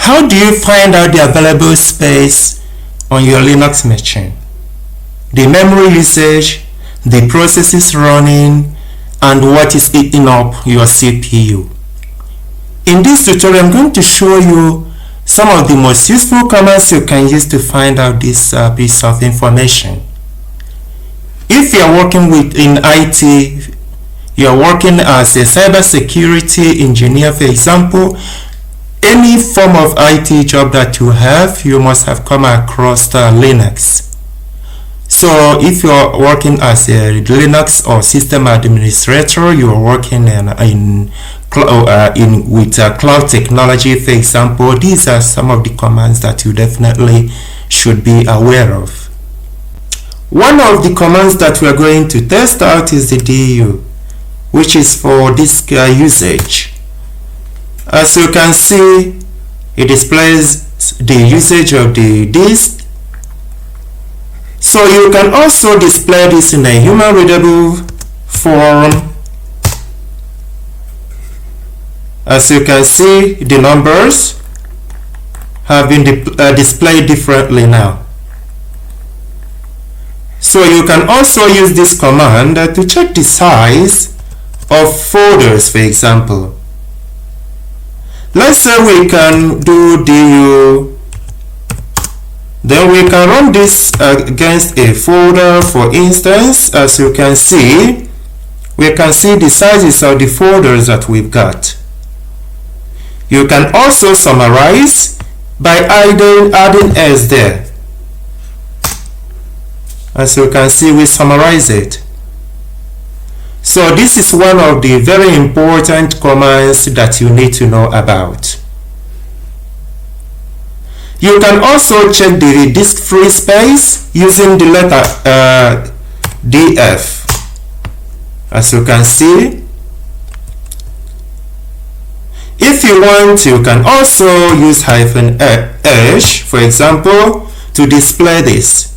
How do you find out the available space on your Linux machine? The memory usage, the processes running, and what is eating up your CPU. In this tutorial, I'm going to show you some of the most useful commands you can use to find out this piece of information. If you are working in IT, you are working as a cybersecurity engineer, for example, any form of IT job that you have, you must have come across Linux. So if you are working as a Linux or system administrator, you are working with cloud technology, for example, these are some of the commands that you definitely should be aware of. One of the commands that we are going to test out is the DU, which is for disk usage. As you can see, it displays the usage of the disk. So you can also display this in a human-readable form. As you can see, the numbers have been displayed differently now. So you can also use this command to check the size of folders, for example. Let's say we can do du, then we can run this against a folder. For instance, as you can see, we can see the sizes of the folders that we've got. You can also summarize by adding s there. As you can see, we summarize it. So this is one of the very important commands that you need to know about. You can also check the disk free space using the letter df. As you can see, if you want, you can also use -h, for example, to display this.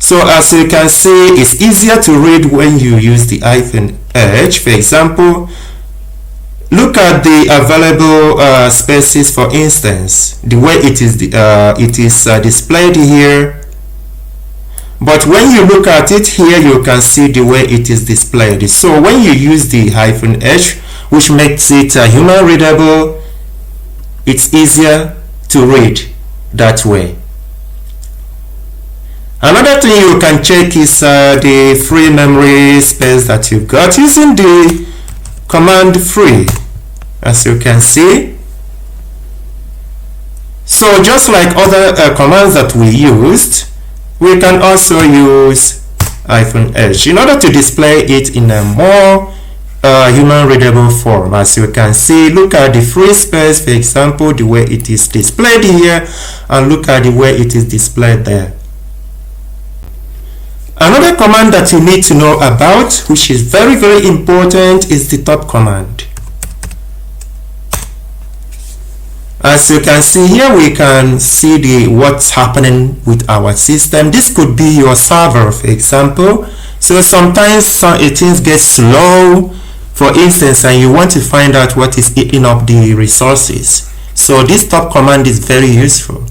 So as you can see, it's easier to read when you use the -h. For example, look at the available spaces, for instance, the way it is displayed here. But when you look at it here, you can see the way it is displayed. So when you use the -h, which makes it human readable, it's easier to read that way. Another thing you can check is the free memory space that you've got using the command free, as you can see. So just like other commands that we used, we can also use -h in order to display it in a more human readable form. As you can see, look at the free space, for example, the way it is displayed here, and look at the way it is displayed there. Another command that you need to know about, which is very, very important, is the top command. As you can see here, we can see what's happening with our system. This could be your server, for example. So sometimes things get slow, for instance, and you want to find out what is eating up the resources. So this top command is very useful.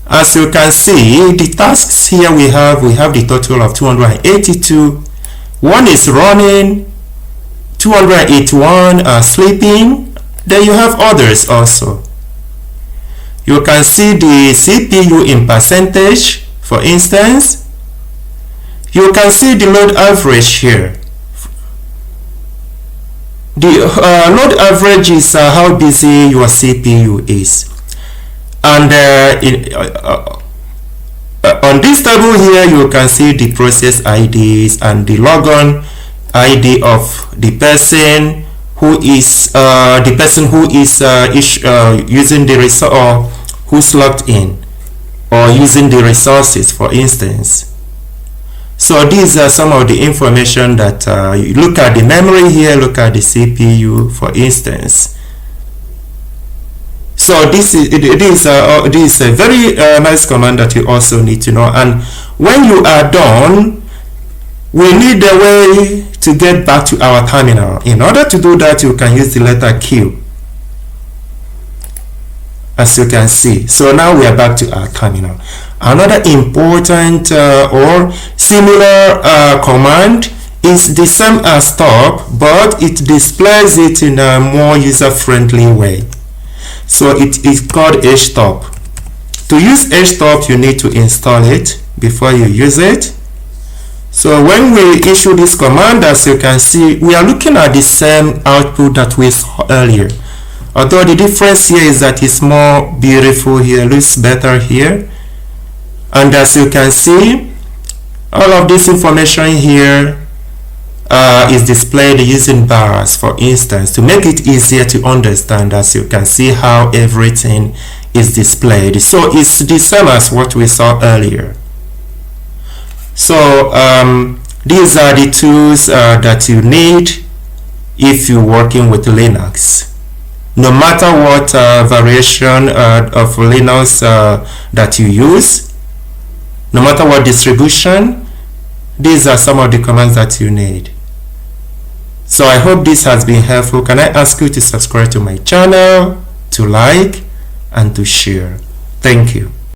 As you can see, the tasks here we have the total of 282. One is running, 281 are sleeping. Then you have others also. You can see the CPU in percentage, for instance. You can see the load average here. The load average is how busy your CPU is. And on this table here, you can see the process IDs and the logon ID of the person who is using the resource, or who's logged in, or using the resources, for instance. So these are some of the information that you look at the memory here, look at the CPU, for instance. So this is a very nice command that you also need to know. And when you are done, we need a way to get back to our terminal. In order to do that, you can use the letter Q. as you can see. So now we are back to our terminal. Another important or similar command is the same as Htop, but it displays it in a more user-friendly way. So it is called Htop. To use Htop, you need to install it before you use it. So when we issue this command, as you can see, we are looking at the same output that we saw earlier. Although the difference here is that it's more beautiful here, looks better here. And as you can see, all of this information here is displayed using bars, for instance, to make it easier to understand. As you can see how everything is displayed. So it's the same as what we saw earlier. So these are the tools that you need if you're working with Linux. No matter what variation of Linux that you use, no matter what distribution, these are some of the commands that you need. So I hope this has been helpful. Can I ask you to subscribe to my channel, to like, and to share? Thank you.